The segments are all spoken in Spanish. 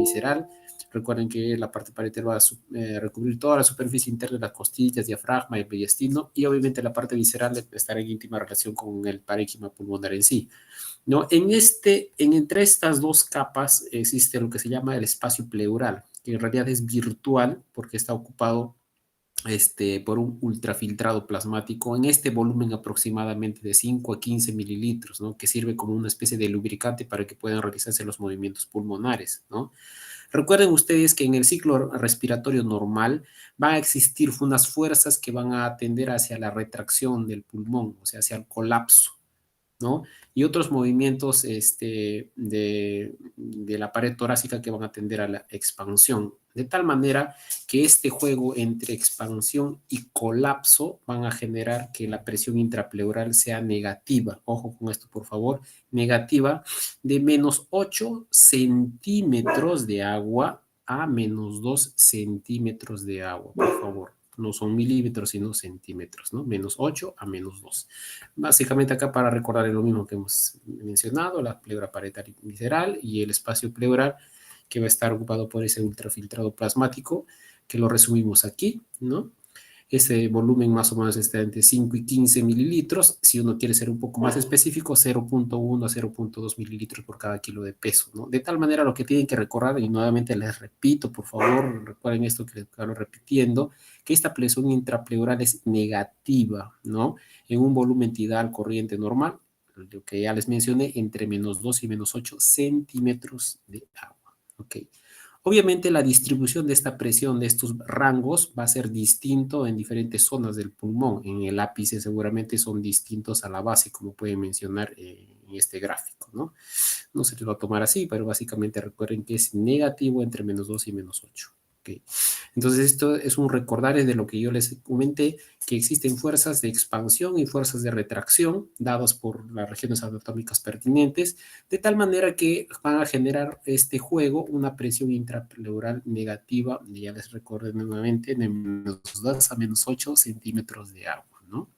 visceral. Recuerden que la parte parietal va a recubrir toda la superficie interna de las costillas, diafragma y mediastino, y obviamente la parte visceral estará en íntima relación con el parénquima pulmonar en sí. ¿No? Entre estas dos capas existe lo que se llama el espacio pleural, que en realidad es virtual porque está ocupado por un ultrafiltrado plasmático en este volumen aproximadamente de 5 a 15 mililitros, ¿no? Que sirve como una especie de lubricante para que puedan realizarse los movimientos pulmonares, ¿no? Recuerden ustedes que en el ciclo respiratorio normal van a existir unas fuerzas que van a tender hacia la retracción del pulmón, o sea, hacia el colapso, ¿no? Y otros movimientos de la pared torácica que van a tender a la expansión. De tal manera que este juego entre expansión y colapso van a generar que la presión intrapleural sea negativa. Ojo con esto, por favor. Negativa de menos 8 centímetros de agua a menos 2 centímetros de agua, por favor. No son milímetros, sino centímetros, ¿no? Menos 8 a menos 2. Básicamente acá para recordar lo mismo que hemos mencionado, la pleura parietal visceral y el espacio pleural que va a estar ocupado por ese ultrafiltrado plasmático, que lo resumimos aquí, ¿no? Ese volumen más o menos está entre 5 y 15 mililitros. Si uno quiere ser un poco más específico, 0.1 a 0.2 mililitros por cada kilo de peso, ¿no? De tal manera lo que tienen que recordar, y nuevamente les repito, por favor, recuerden esto que les acabo repitiendo, que esta presión intrapleural es negativa, ¿no? En un volumen tidal corriente normal, lo que ya les mencioné, entre menos 2 y menos 8 centímetros de agua, ¿ok? Obviamente la distribución de esta presión de estos rangos va a ser distinto en diferentes zonas del pulmón. En el ápice seguramente son distintos a la base, como pueden mencionar en este gráfico, ¿no? No se les va a tomar así, pero básicamente recuerden que es negativo entre menos 2 y menos 8. ¿Okay? Entonces esto es un recordar de lo que yo les comenté, que existen fuerzas de expansión y fuerzas de retracción dadas por las regiones anatómicas pertinentes, de tal manera que van a generar este juego una presión intrapleural negativa, y ya les recuerdo nuevamente, de menos 2 a menos 8 centímetros de agua, ¿no?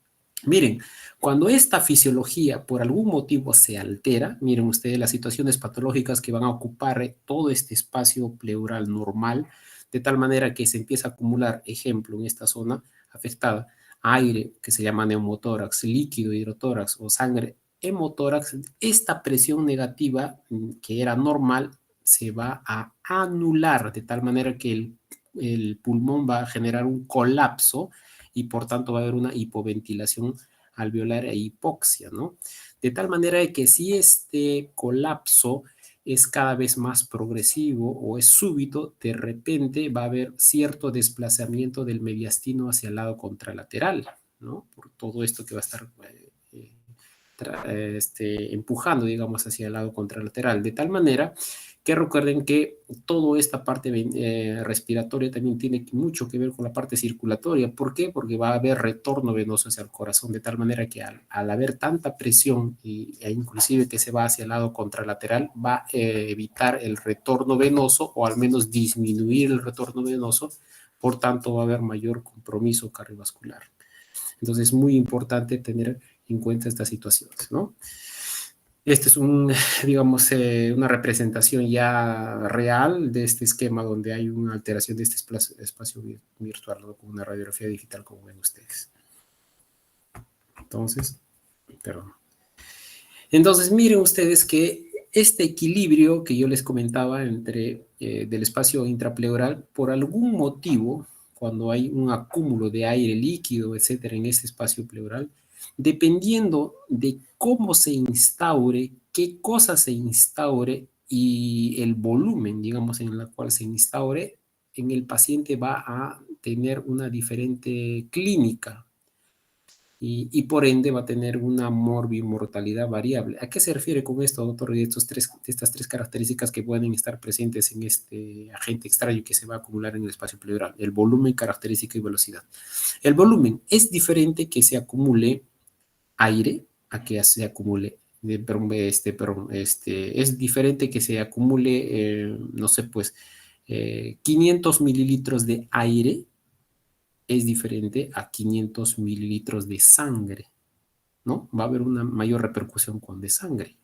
Miren, cuando esta fisiología por algún motivo se altera, miren ustedes las situaciones patológicas que van a ocupar todo este espacio pleural normal, de tal manera que se empieza a acumular, ejemplo, en esta zona afectada, aire que se llama neumotórax, líquido hidrotórax o sangre hemotórax, esta presión negativa que era normal se va a anular, de tal manera que el pulmón va a generar un colapso y por tanto va a haber una hipoventilación alveolar e hipoxia, ¿no? De tal manera que si este colapso es cada vez más progresivo o es súbito, de repente va a haber cierto desplazamiento del mediastino hacia el lado contralateral, ¿no? Por todo esto que va a estar empujando, digamos, hacia el lado contralateral, de tal manera que recuerden que toda esta parte respiratoria también tiene mucho que ver con la parte circulatoria. ¿Por qué? Porque va a haber retorno venoso hacia el corazón, de tal manera que al haber tanta presión e inclusive que se va hacia el lado contralateral, va a evitar el retorno venoso o al menos disminuir el retorno venoso, por tanto va a haber mayor compromiso cardiovascular. Entonces es muy importante tener en cuenta estas situaciones, ¿no? Este es digamos, una representación ya real de este esquema donde hay una alteración de este espacio virtual, ¿no? Con una radiografía digital, como ven ustedes. Entonces, perdón. Entonces, miren ustedes que este equilibrio que yo les comentaba entre del espacio intrapleural, por algún motivo, cuando hay un acúmulo de aire líquido, etcétera, en este espacio pleural, dependiendo de cómo se instaure, qué cosa se instaure y el volumen, digamos, en el cual se instaure, en el paciente va a tener una diferente clínica y por ende va a tener una morbimortalidad variable. ¿A qué se refiere con esto, doctor? De estas tres características que pueden estar presentes en este agente extraño que se va a acumular en el espacio pleural: el volumen, característica y velocidad. El volumen es diferente que se acumule aire a que se acumule, es diferente que se acumule, no sé, pues, 500 mililitros de aire es diferente a 500 mililitros de sangre, ¿no? Va a haber una mayor repercusión con de sangre,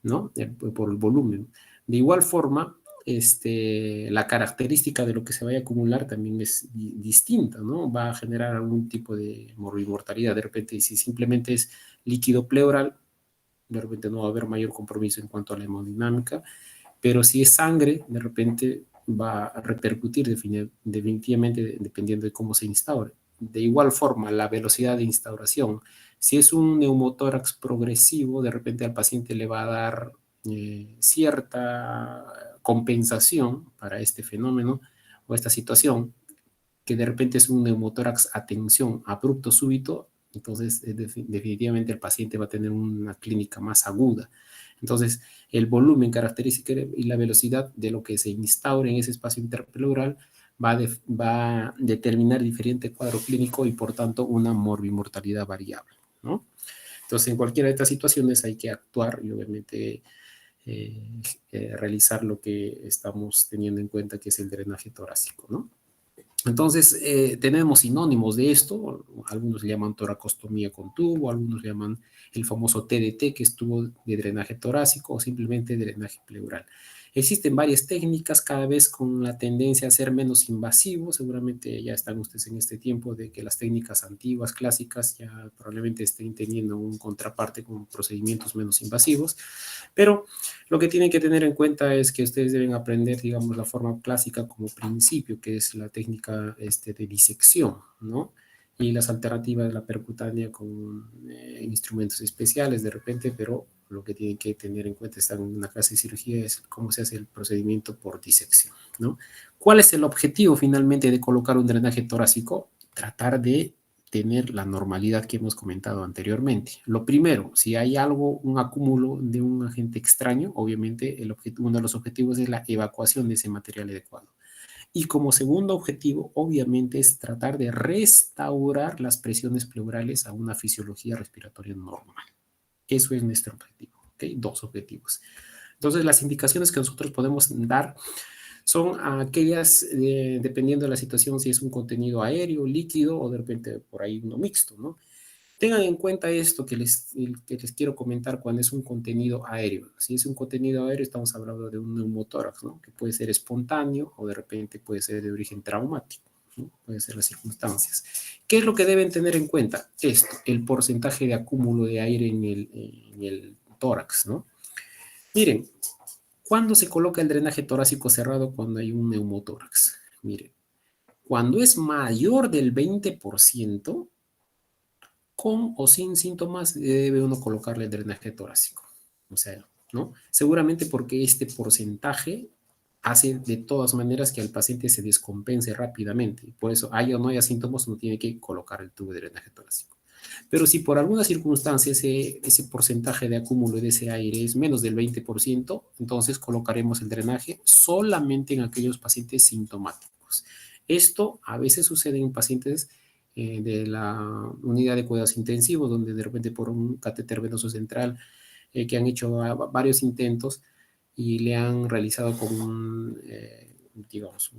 ¿no? Por el volumen. De igual forma, la característica de lo que se vaya a acumular también es distinta, ¿no? Va a generar algún tipo de morbimortalidad. De repente, si simplemente es líquido pleural, de repente no va a haber mayor compromiso en cuanto a la hemodinámica, pero si es sangre, de repente va a repercutir definitivamente dependiendo de cómo se instaure. De igual forma, la velocidad de instauración. Si es un neumotórax progresivo, de repente al paciente le va a dar cierta compensación para este fenómeno o esta situación, que de repente es un neumotórax a tensión abrupto súbito, entonces definitivamente el paciente va a tener una clínica más aguda. Entonces, el volumen, característica y la velocidad de lo que se instaure en ese espacio interpleural va a determinar diferente cuadro clínico y por tanto una morbimortalidad variable, ¿no? Entonces, en cualquiera de estas situaciones hay que actuar y obviamente realizar lo que estamos teniendo en cuenta, que es el drenaje torácico, ¿no? Entonces, tenemos sinónimos de esto, algunos le llaman toracostomía con tubo, algunos le llaman el famoso TDT, que es tubo de drenaje torácico, o simplemente drenaje pleural. Existen varias técnicas, cada vez con la tendencia a ser menos invasivo. Seguramente ya están ustedes en este tiempo de que las técnicas antiguas, clásicas, ya probablemente estén teniendo un contraparte con procedimientos menos invasivos, pero lo que tienen que tener en cuenta es que ustedes deben aprender, digamos, la forma clásica como principio, que es la técnica de disección, ¿no? Y las alternativas de la percutánea con instrumentos especiales de repente, pero lo que tienen que tener en cuenta, están en una clase de cirugía, es cómo se hace el procedimiento por disección, ¿no? ¿Cuál es el objetivo finalmente de colocar un drenaje torácico? Tratar de tener la normalidad que hemos comentado anteriormente. Lo primero, si hay algo, un acúmulo de un agente extraño, obviamente uno de los objetivos es la evacuación de ese material adecuado. Y como segundo objetivo, obviamente, es tratar de restaurar las presiones pleurales a una fisiología respiratoria normal. Eso es nuestro objetivo, ¿ok? Dos objetivos. Entonces, las indicaciones que nosotros podemos dar son aquellas, dependiendo de la situación, si es un contenido aéreo, líquido o de repente por ahí uno mixto, ¿no? Tengan en cuenta esto que les quiero comentar cuando es un contenido aéreo. Si es un contenido aéreo, estamos hablando de un neumotórax, ¿no? Que puede ser espontáneo o de repente puede ser de origen traumático, ¿no? Pueden ser las circunstancias. ¿Qué es lo que deben tener en cuenta? Esto, el porcentaje de acúmulo de aire en el tórax, ¿no? Miren, ¿cuándo se coloca el drenaje torácico cerrado? Cuando hay un neumotórax. Miren, cuando es mayor del 20%, con o sin síntomas, debe uno colocarle el drenaje torácico. O sea, ¿no? Seguramente porque este porcentaje hace de todas maneras que el paciente se descompense rápidamente. Por eso, haya o no haya síntomas, uno tiene que colocar el tubo de drenaje torácico. Pero si por alguna circunstancia ese porcentaje de acúmulo de ese aire es menos del 20%, entonces colocaremos el drenaje solamente en aquellos pacientes sintomáticos. Esto a veces sucede en pacientes de la unidad de cuidados intensivos, donde de repente por un catéter venoso central que han hecho varios intentos y le han realizado con digamos,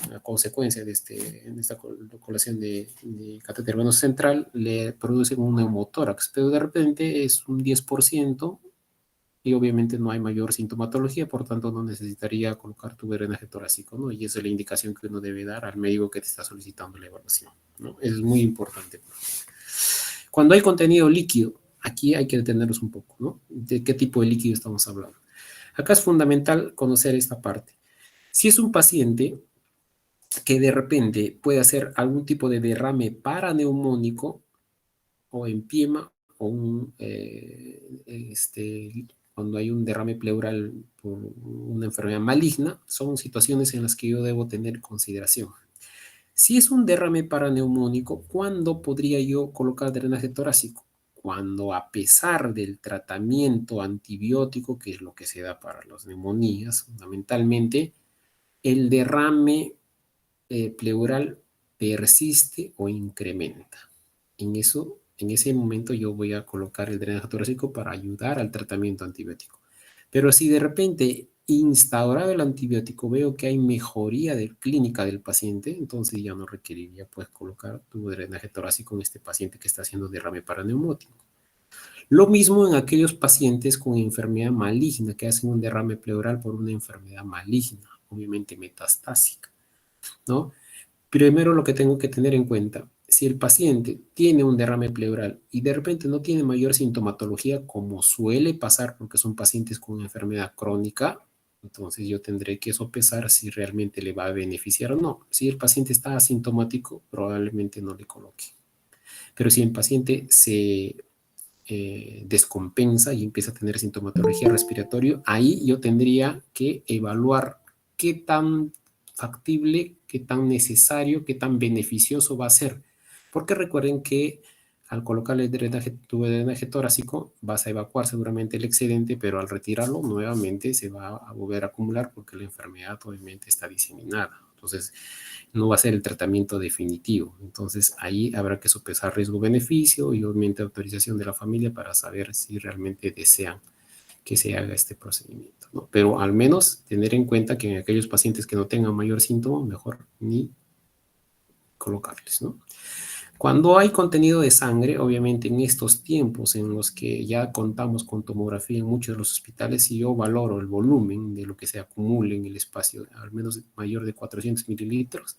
una consecuencia en esta colación de catéter venoso central, le producen un neumotórax, pero de repente es un 10% y obviamente no hay mayor sintomatología, por tanto no necesitaría colocar tu drenaje torácico, ¿no? Y esa es la indicación que uno debe dar al médico que te está solicitando la evaluación, ¿no? Es muy importante. Cuando hay contenido líquido, aquí hay que detenernos un poco, ¿no? ¿De qué tipo de líquido estamos hablando? Acá es fundamental conocer esta parte. Si es un paciente que de repente puede hacer algún tipo de derrame paraneumónico o empiema o cuando hay un derrame pleural por una enfermedad maligna, son situaciones en las que yo debo tener consideración. Si es un derrame paraneumónico, ¿cuándo podría yo colocar drenaje torácico? Cuando a pesar del tratamiento antibiótico, que es lo que se da para las neumonías, fundamentalmente, el derrame pleural persiste o incrementa. En ese momento yo voy a colocar el drenaje torácico para ayudar al tratamiento antibiótico. Pero si de repente instaurado el antibiótico veo que hay mejoría de clínica del paciente, entonces ya no requeriría pues colocar tubo de drenaje torácico en este paciente que está haciendo derrame paraneumónico. Lo mismo en aquellos pacientes con enfermedad maligna, que hacen un derrame pleural por una enfermedad maligna, obviamente metastásica, ¿no? Primero lo que tengo que tener en cuenta, si el paciente tiene un derrame pleural y de repente no tiene mayor sintomatología, como suele pasar porque son pacientes con enfermedad crónica, entonces yo tendré que sopesar si realmente le va a beneficiar o no. Si el paciente está asintomático, probablemente no le coloque. Pero si el paciente se descompensa y empieza a tener sintomatología respiratoria, ahí yo tendría que evaluar qué tan factible, qué tan necesario, qué tan beneficioso va a ser. Porque recuerden que al colocarle el tubo de drenaje torácico vas a evacuar seguramente el excedente, pero al retirarlo nuevamente se va a volver a acumular porque la enfermedad obviamente está diseminada. Entonces, no va a ser el tratamiento definitivo. Entonces, ahí habrá que sopesar riesgo-beneficio y obviamente autorización de la familia para saber si realmente desean que se haga este procedimiento, ¿no? Pero al menos tener en cuenta que en aquellos pacientes que no tengan mayor síntoma, mejor ni colocarles, ¿no? Cuando hay contenido de sangre, obviamente en estos tiempos en los que ya contamos con tomografía en muchos de los hospitales, si yo valoro el volumen de lo que se acumule en el espacio, al menos mayor de 400 mililitros,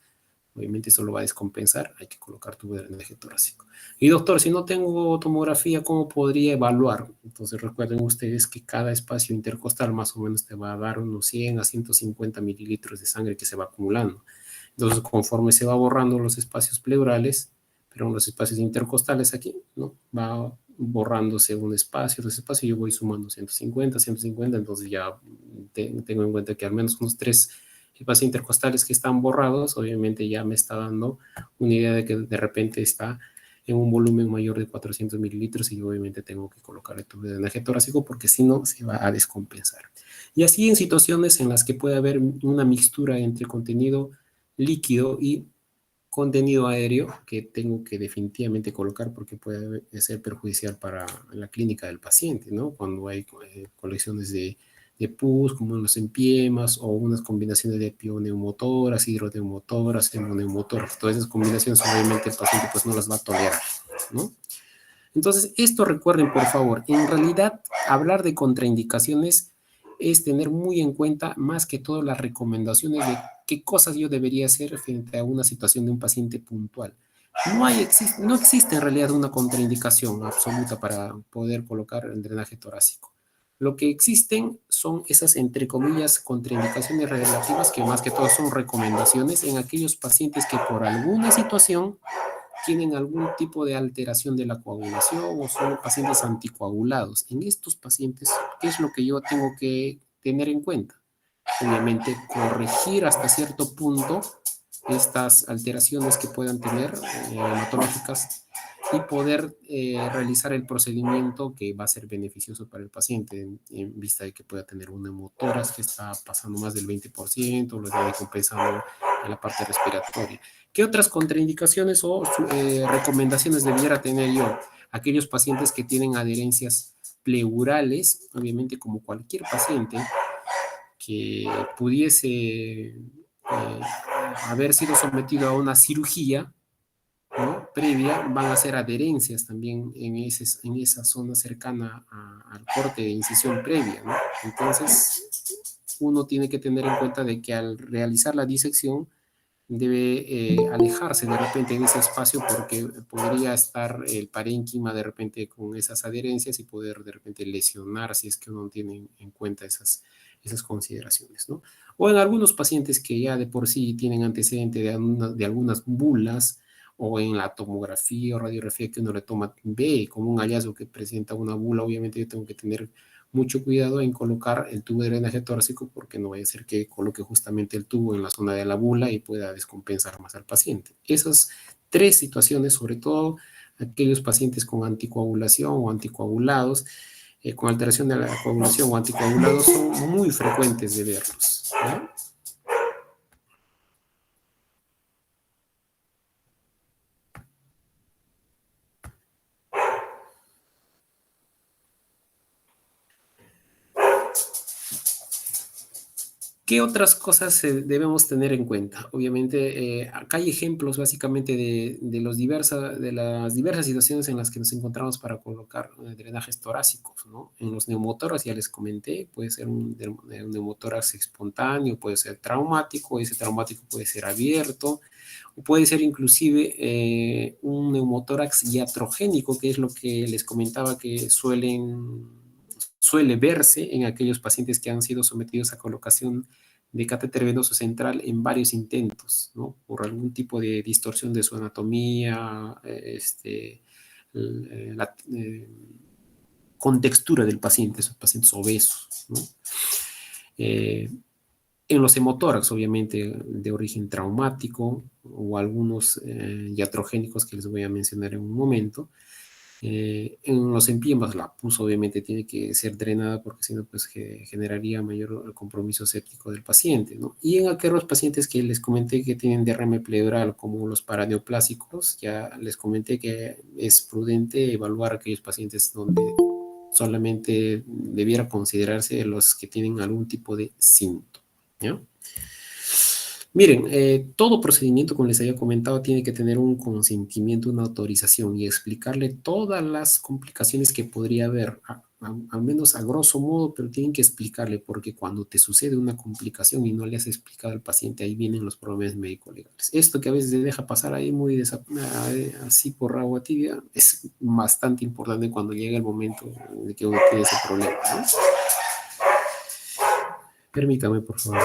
obviamente eso lo va a descompensar, hay que colocar tubo de drenaje torácico. Y doctor, si no tengo tomografía, ¿cómo podría evaluar? Entonces recuerden ustedes que cada espacio intercostal más o menos te va a dar unos 100 a 150 mililitros de sangre que se va acumulando. Entonces, conforme se va borrando los espacios pleurales, pero los espacios intercostales aquí, ¿no? Va borrándose un espacio, dos espacios, yo voy sumando 150, 150, entonces ya tengo en cuenta que al menos unos 3 espacios intercostales que están borrados, obviamente ya me está dando una idea de que de repente está en un volumen mayor de 400 mililitros y yo obviamente tengo que colocar el tubo de drenaje torácico porque si no se va a descompensar. Y así en situaciones en las que puede haber una mixtura entre contenido líquido y contenido aéreo que tengo que definitivamente colocar porque puede ser perjudicial para la clínica del paciente, ¿no? Cuando hay colecciones de pus, como los empiemas, o unas combinaciones de pioneumotoras, hidroneumotoras, hemoneumotoras. Todas esas combinaciones, obviamente, el paciente pues no las va a tolerar, ¿no? Entonces, esto recuerden, por favor, en realidad, hablar de contraindicaciones es tener muy en cuenta más que todo las recomendaciones de qué cosas yo debería hacer frente a una situación de un paciente puntual. No existe en realidad una contraindicación absoluta para poder colocar el drenaje torácico. Lo que existen son esas, entre comillas, contraindicaciones relativas que más que todo son recomendaciones en aquellos pacientes que por alguna situación tienen algún tipo de alteración de la coagulación o son pacientes anticoagulados. En estos pacientes, ¿qué es lo que yo tengo que tener en cuenta? Obviamente, corregir hasta cierto punto estas alteraciones que puedan tener hematológicas y poder realizar el procedimiento que va a ser beneficioso para el paciente en vista de que pueda tener una hemotoras que está pasando más del 20%, lo está compensando en la parte respiratoria. ¿Qué otras contraindicaciones o recomendaciones debiera tener yo? Aquellos pacientes que tienen adherencias pleurales, obviamente como cualquier paciente que pudiese haber sido sometido a una cirugía, ¿no? Previa, van a ser adherencias también en esa zona cercana al corte de incisión previa, ¿no? Entonces, uno tiene que tener en cuenta de que al realizar la disección debe alejarse de repente de ese espacio porque podría estar el parénquima de repente con esas adherencias y poder de repente lesionar si es que uno tiene en cuenta esas consideraciones, ¿no? O en algunos pacientes que ya de por sí tienen antecedente de algunas bulas o en la tomografía o radiografía que uno le toma, ve como un hallazgo que presenta una bula, obviamente yo tengo que tener mucho cuidado en colocar el tubo de drenaje torácico porque no vaya a ser que coloque justamente el tubo en la zona de la bula y pueda descompensar más al paciente. Esas tres situaciones, sobre todo aquellos pacientes con anticoagulación o anticoagulados, con alteración de la coagulación o anticoagulados, son muy frecuentes de verlos, ¿no? ¿Qué otras cosas debemos tener en cuenta? Obviamente, acá hay ejemplos básicamente de las diversas situaciones en las que nos encontramos para colocar drenajes torácicos, ¿no? En los neumotórax, ya les comenté, puede ser un neumotórax espontáneo, puede ser traumático, ese traumático puede ser abierto, o puede ser inclusive un neumotórax iatrogénico, que es lo que les comentaba que suele verse en aquellos pacientes que han sido sometidos a colocación de catéter venoso central en varios intentos, ¿no? Por algún tipo de distorsión de su anatomía, la contextura del paciente, esos pacientes obesos, ¿no? Eh, en los hemotórax, obviamente, de origen traumático, o algunos iatrogénicos que les voy a mencionar en un momento. En los empiemas la pus obviamente tiene que ser drenada porque si no pues generaría mayor compromiso séptico del paciente, ¿no? Y en aquellos pacientes que les comenté que tienen derrame pleural como los paraneoplásicos, ya les comenté que es prudente evaluar aquellos pacientes donde solamente debiera considerarse los que tienen algún tipo de síntoma, ¿ya? Miren, todo procedimiento, como les había comentado, tiene que tener un consentimiento, una autorización y explicarle todas las complicaciones que podría haber, al menos a grosso modo, pero tienen que explicarle porque cuando te sucede una complicación y no le has explicado al paciente, ahí vienen los problemas médico-legales. Esto que a veces se deja pasar ahí muy así por agua tibia es bastante importante cuando llega el momento de que uno tiene ese problema, ¿no? Permítame, por favor.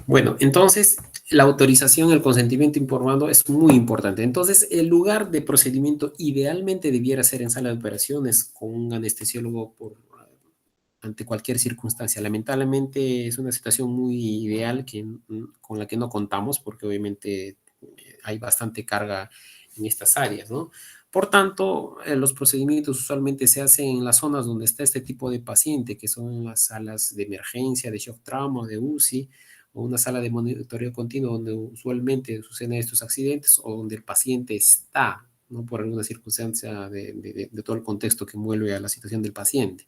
Bueno, entonces la autorización, el consentimiento informado es muy importante. Entonces, el lugar de procedimiento idealmente debiera ser en sala de operaciones con un anestesiólogo ante cualquier circunstancia. Lamentablemente es una situación muy ideal con la que no contamos porque obviamente hay bastante carga en estas áreas, ¿no? Por tanto, los procedimientos usualmente se hacen en las zonas donde está este tipo de paciente, que son las salas de emergencia, de shock trauma, de UCI, o una sala de monitoreo continuo donde usualmente suceden estos accidentes o donde el paciente está, ¿no? Por alguna circunstancia de todo el contexto que envuelve a la situación del paciente.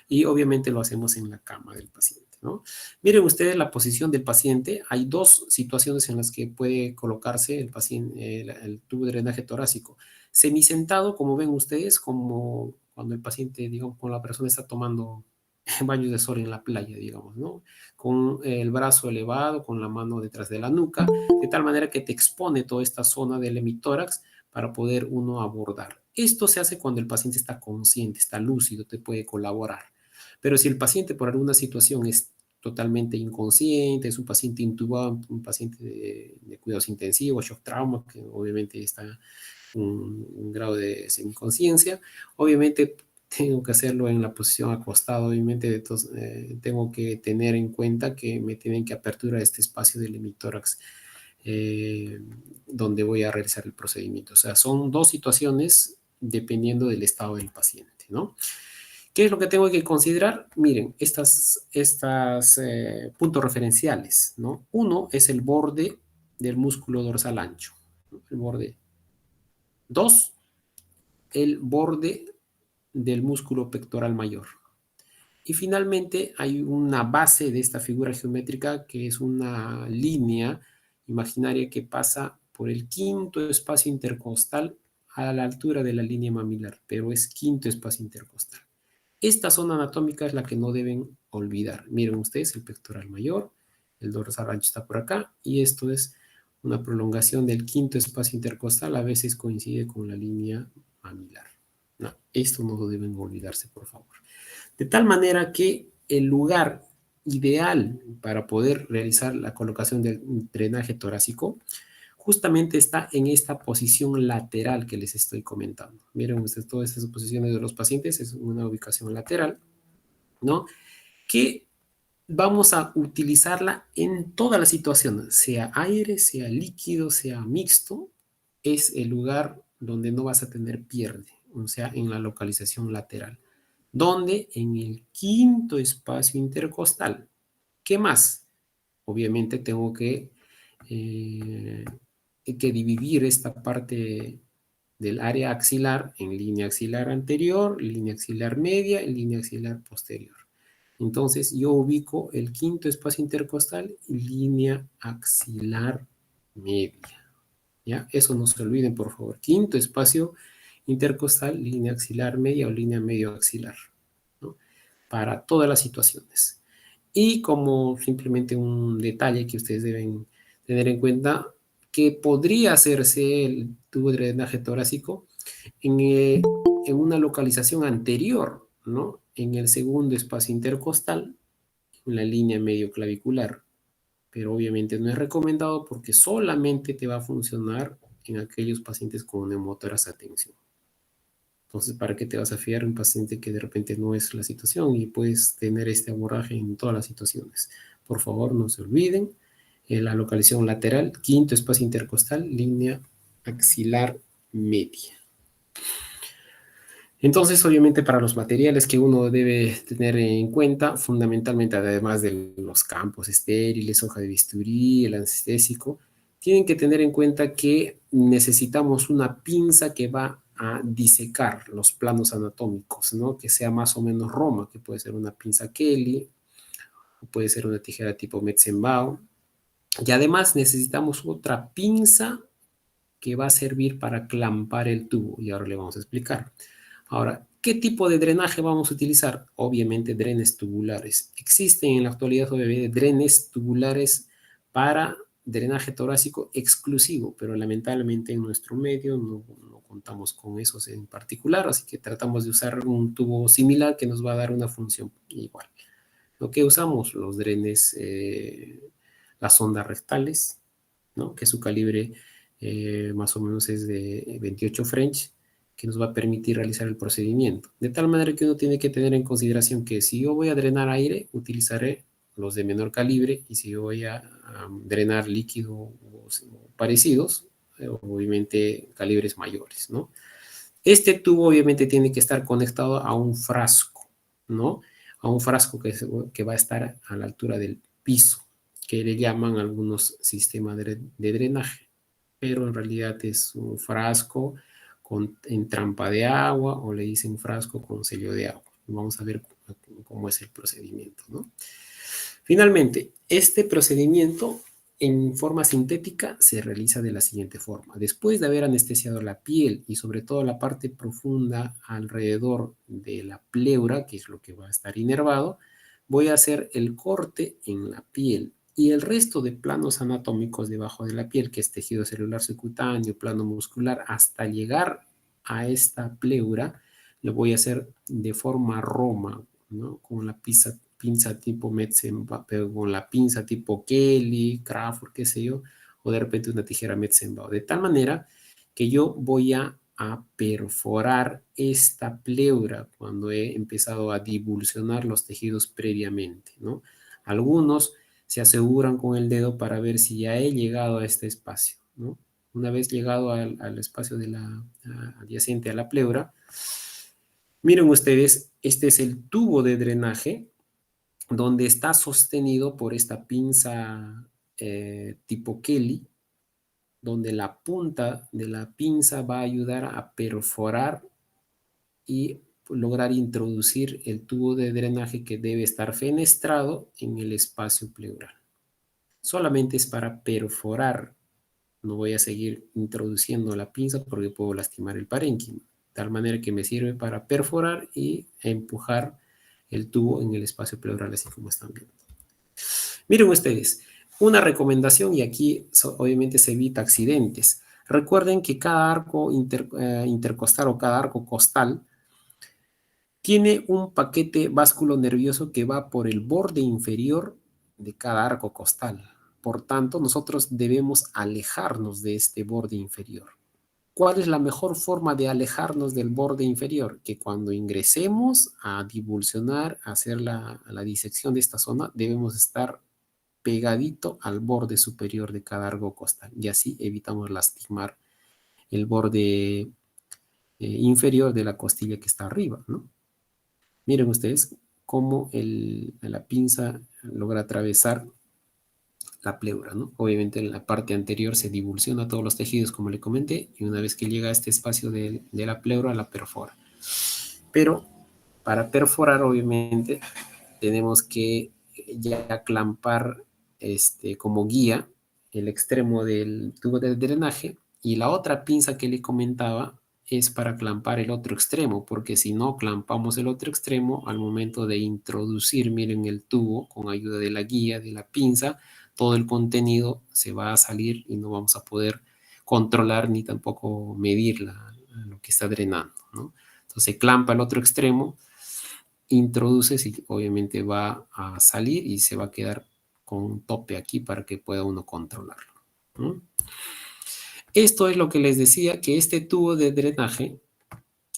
Y obviamente lo hacemos en la cama del paciente, ¿no? Miren ustedes la posición del paciente. Hay dos situaciones en las que puede colocarse el paciente, el tubo de drenaje torácico. Semisentado, como ven ustedes, como cuando el paciente, digamos, cuando la persona está tomando baños de sol en la playa, digamos, ¿no? Con el brazo elevado, con la mano detrás de la nuca, de tal manera que te expone toda esta zona del hemitórax para poder uno abordar. Esto se hace cuando el paciente está consciente, está lúcido, te puede colaborar. Pero si el paciente por alguna situación es totalmente inconsciente, es un paciente intubado, un paciente de cuidados intensivos, shock trauma, que obviamente está en un grado de semiconciencia, obviamente tengo que hacerlo en la posición acostada, obviamente entonces, tengo que tener en cuenta que me tienen que aperturar este espacio del hemitórax eh, donde voy a realizar el procedimiento. O sea, son dos situaciones dependiendo del estado del paciente, ¿no? ¿Qué es lo que tengo que considerar? Miren, estas puntos referenciales, ¿no? Uno es el borde del músculo dorsal ancho, ¿no? El borde. Dos, el borde del músculo pectoral mayor. Y finalmente hay una base de esta figura geométrica que es una línea imaginaria que pasa por el quinto espacio intercostal a la altura de la línea mamilar, pero es quinto espacio intercostal. Esta zona anatómica es la que no deben olvidar. Miren ustedes el pectoral mayor, el dorsal ancho está por acá y esto es una prolongación del quinto espacio intercostal, a veces coincide con la línea mamilar. No, esto no lo deben olvidarse, por favor. De tal manera que el lugar ideal para poder realizar la colocación del drenaje torácico justamente está en esta posición lateral que les estoy comentando. Miren ustedes, todas estas posiciones de los pacientes es una ubicación lateral, ¿no? Que vamos a utilizarla en todas las situaciones, sea aire, sea líquido, sea mixto, es el lugar donde no vas a tener pierde, o sea, en la localización lateral. ¿Dónde? En el quinto espacio intercostal. ¿Qué más? Obviamente tengo eh, que dividir esta parte del área axilar en línea axilar anterior, línea axilar media y línea axilar posterior. Entonces yo ubico el quinto espacio intercostal y línea axilar media. ¿Ya? Eso no se olviden, por favor. Quinto espacio intercostal, línea axilar media o línea medio axilar, ¿no? Para todas las situaciones. Y como simplemente un detalle que ustedes deben tener en cuenta, que podría hacerse el tubo de drenaje torácico en una localización anterior, ¿no? En el segundo espacio intercostal, en la línea medio clavicular. Pero obviamente no es recomendado porque solamente te va a funcionar en aquellos pacientes con neumotórax a tensión. Entonces, ¿para qué te vas a fiar en un paciente que de repente no es la situación y puedes tener este abordaje en todas las situaciones? Por favor, no se olviden. La localización lateral, quinto espacio intercostal, línea axilar media. Entonces, obviamente, para los materiales que uno debe tener en cuenta, fundamentalmente, además de los campos estériles, hoja de bisturí, el anestésico, tienen que tener en cuenta que necesitamos una pinza que va a disecar los planos anatómicos, ¿no? Que sea más o menos Roma, que puede ser una pinza Kelly, o puede ser una tijera tipo Metzenbau. Y además necesitamos otra pinza que va a servir para clampar el tubo, y ahora le vamos a explicar. Ahora, ¿qué tipo de drenaje vamos a utilizar? Obviamente drenes tubulares. Existen en la actualidad obviamente drenes tubulares para drenaje torácico exclusivo, pero lamentablemente en nuestro medio no contamos con esos en particular, así que tratamos de usar un tubo similar que nos va a dar una función igual. Lo que usamos, los drenes, las sondas rectales, ¿no? Que su calibre más o menos es de 28 French, que nos va a permitir realizar el procedimiento. De tal manera que uno tiene que tener en consideración que si yo voy a drenar aire, utilizaré los de menor calibre, y si yo voy a drenar líquido o parecidos, obviamente calibres mayores, ¿no? Este tubo obviamente tiene que estar conectado a un frasco, ¿no? A un frasco que va a estar a la altura del piso, que le llaman algunos sistemas de drenaje, pero en realidad es un frasco en trampa de agua, o le dicen frasco con sello de agua. Vamos a ver cómo es el procedimiento, ¿no? Finalmente, este procedimiento en forma sintética se realiza de la siguiente forma. Después de haber anestesiado la piel y sobre todo la parte profunda alrededor de la pleura, que es lo que va a estar inervado, voy a hacer el corte en la piel, y el resto de planos anatómicos debajo de la piel, que es tejido celular subcutáneo, plano muscular, hasta llegar a esta pleura, lo voy a hacer de forma Roma, ¿no? Con la pinza tipo Metzenbau, pero con la pinza tipo Kelly, Crawford, qué sé yo, o de repente una tijera Metzenbau, de tal manera que yo voy a perforar esta pleura cuando he empezado a divulsionar los tejidos previamente, ¿no? Algunos se aseguran con el dedo para ver si ya he llegado a este espacio, ¿no? Una vez llegado al espacio de adyacente a la pleura, miren ustedes, este es el tubo de drenaje donde está sostenido por esta pinza tipo Kelly, donde la punta de la pinza va a ayudar a perforar y lograr introducir el tubo de drenaje, que debe estar fenestrado en el espacio pleural. Solamente es para perforar. No voy a seguir introduciendo la pinza porque puedo lastimar el parénquima. De tal manera que me sirve para perforar y empujar el tubo en el espacio pleural, así como están viendo. Miren ustedes, una recomendación, y aquí obviamente se evita accidentes. Recuerden que cada arco intercostal o cada arco costal tiene un paquete vasculonervioso que va por el borde inferior de cada arco costal. Por tanto, nosotros debemos alejarnos de este borde inferior. ¿Cuál es la mejor forma de alejarnos del borde inferior? Que cuando ingresemos a divulsionar, a hacer la disección de esta zona, debemos estar pegadito al borde superior de cada arco costal y así evitamos lastimar el borde inferior de la costilla que está arriba, ¿no? Miren ustedes cómo la pinza logra atravesar la pleura, ¿no? Obviamente en la parte anterior se divulsiona todos los tejidos, como le comenté, y una vez que llega a este espacio de la pleura, la perfora. Pero para perforar, obviamente, tenemos que ya clampar como guía el extremo del tubo de drenaje y la otra pinza que le comentaba es para clampar el otro extremo, porque si no clampamos el otro extremo, al momento de introducir, miren el tubo con ayuda de la guía, de la pinza, todo el contenido se va a salir y no vamos a poder controlar ni tampoco medir lo que está drenando, ¿no? Entonces clampa el otro extremo, introduces y obviamente va a salir y se va a quedar con un tope aquí para que pueda uno controlarlo, ¿no? Esto es lo que les decía, que este tubo de drenaje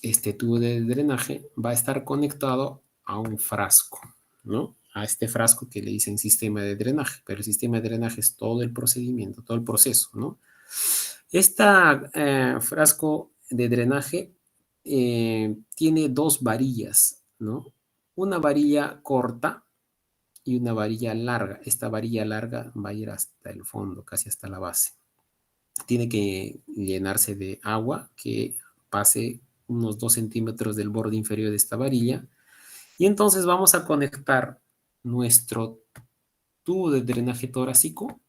va a estar conectado a un frasco, ¿no? A este frasco que le dicen sistema de drenaje, pero el sistema de drenaje es todo el procedimiento, todo el proceso, ¿no? Este frasco de drenaje tiene dos varillas, ¿no? Una varilla corta y una varilla larga. Esta varilla larga va a ir hasta el fondo, casi hasta la base. Tiene que llenarse de agua que pase unos 2 centímetros del borde inferior de esta varilla. Y entonces vamos a conectar nuestro tubo de drenaje torácico,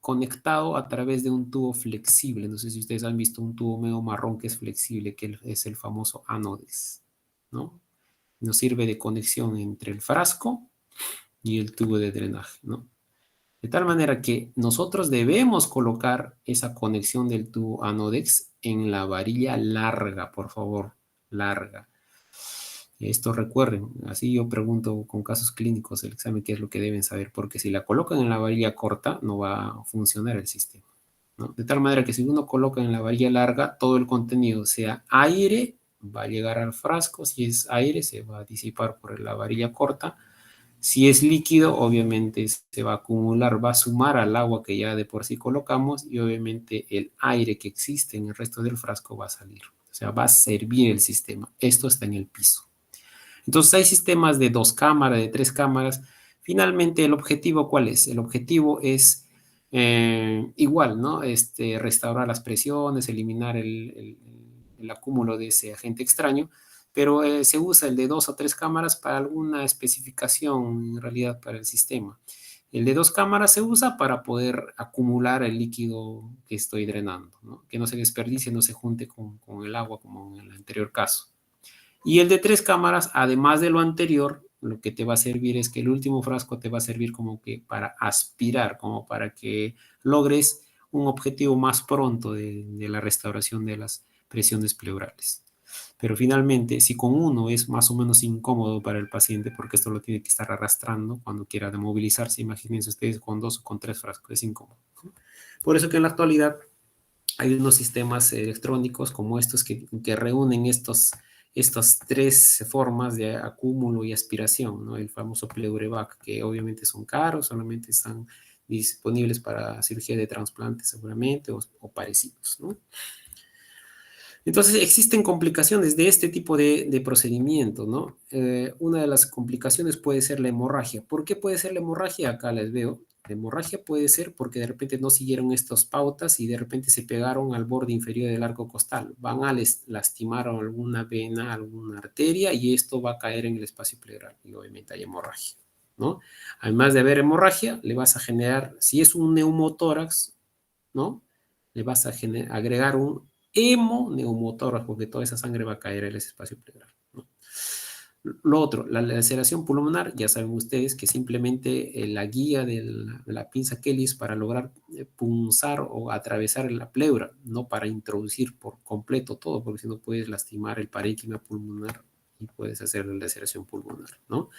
conectado a través de un tubo flexible. No sé si ustedes han visto un tubo medio marrón que es flexible, que es el famoso ánodes, ¿no? Nos sirve de conexión entre el frasco y el tubo de drenaje, ¿no? De tal manera que nosotros debemos colocar esa conexión del tubo anodex en la varilla larga, por favor, larga. Esto recuerden, así yo pregunto con casos clínicos el examen qué es lo que deben saber, porque si la colocan en la varilla corta no va a funcionar el sistema, ¿no? De tal manera que si uno coloca en la varilla larga, todo el contenido, sea aire, va a llegar al frasco, si es aire se va a disipar por la varilla corta, si es líquido obviamente se va a acumular, va a sumar al agua que ya de por sí colocamos y obviamente el aire que existe en el resto del frasco va a salir, o sea, va a servir el sistema. Esto está en el piso. Entonces hay sistemas de 2 cámaras, de 3 cámaras. Finalmente, ¿el objetivo cuál es? El objetivo es igual, ¿no? Restaurar las presiones, eliminar el acúmulo de ese agente extraño, pero se usa el de 2 o 3 cámaras para alguna especificación en realidad para el sistema. El de 2 cámaras se usa para poder acumular el líquido que estoy drenando, ¿no? Que no se desperdicie, no se junte con el agua como en el anterior caso. Y el de 3 cámaras, además de lo anterior, lo que te va a servir es que el último frasco te va a servir como que para aspirar, como para que logres un objetivo más pronto de la restauración de las presiones pleurales. Pero finalmente, si con uno es más o menos incómodo para el paciente, porque esto lo tiene que estar arrastrando cuando quiera demovilizarse, imagínense ustedes con 2 o con 3 frascos, es incómodo. Por eso que en la actualidad hay unos sistemas electrónicos como estos que reúnen estas 3 formas de acúmulo y aspiración, ¿no? El famoso Pleurevac, que obviamente son caros, solamente están disponibles para cirugía de trasplante seguramente o parecidos, ¿no? Entonces existen complicaciones de este tipo de procedimiento, ¿no? Una de las complicaciones puede ser la hemorragia. ¿Por qué puede ser la hemorragia? Acá les veo. La hemorragia puede ser porque de repente no siguieron estas pautas y de repente se pegaron al borde inferior del arco costal. Van a lastimar alguna vena, alguna arteria y esto va a caer en el espacio pleural y obviamente hay hemorragia, ¿no? Además de haber hemorragia, le vas a generar, si es un neumotórax, ¿no? Le vas a agregar un hemoneumotórax porque toda esa sangre va a caer en ese espacio pleural, ¿no? Lo otro, la laceración pulmonar, ya saben ustedes que simplemente la guía de la pinza Kelly es para lograr punzar o atravesar la pleura, no para introducir por completo todo, porque si no puedes lastimar el parénquima pulmonar y puedes hacer la laceración pulmonar, ¿no?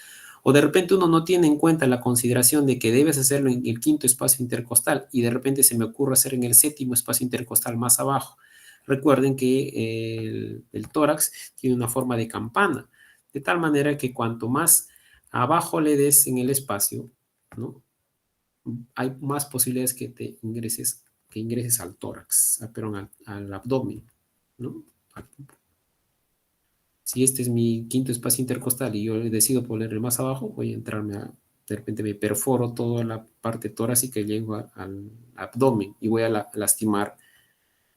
O de repente uno no tiene en cuenta la consideración de que debes hacerlo en el quinto espacio intercostal y de repente se me ocurre hacer en el séptimo espacio intercostal más abajo. Recuerden que el tórax tiene una forma de campana, de tal manera que cuanto más abajo le des en el espacio, ¿no? Hay más posibilidades que ingreses al tórax, perdón, al abdomen, ¿no? Si este es mi quinto espacio intercostal y yo decido ponerle más abajo, voy a entrarme de repente me perforo toda la parte torácica y llego al abdomen y voy a lastimar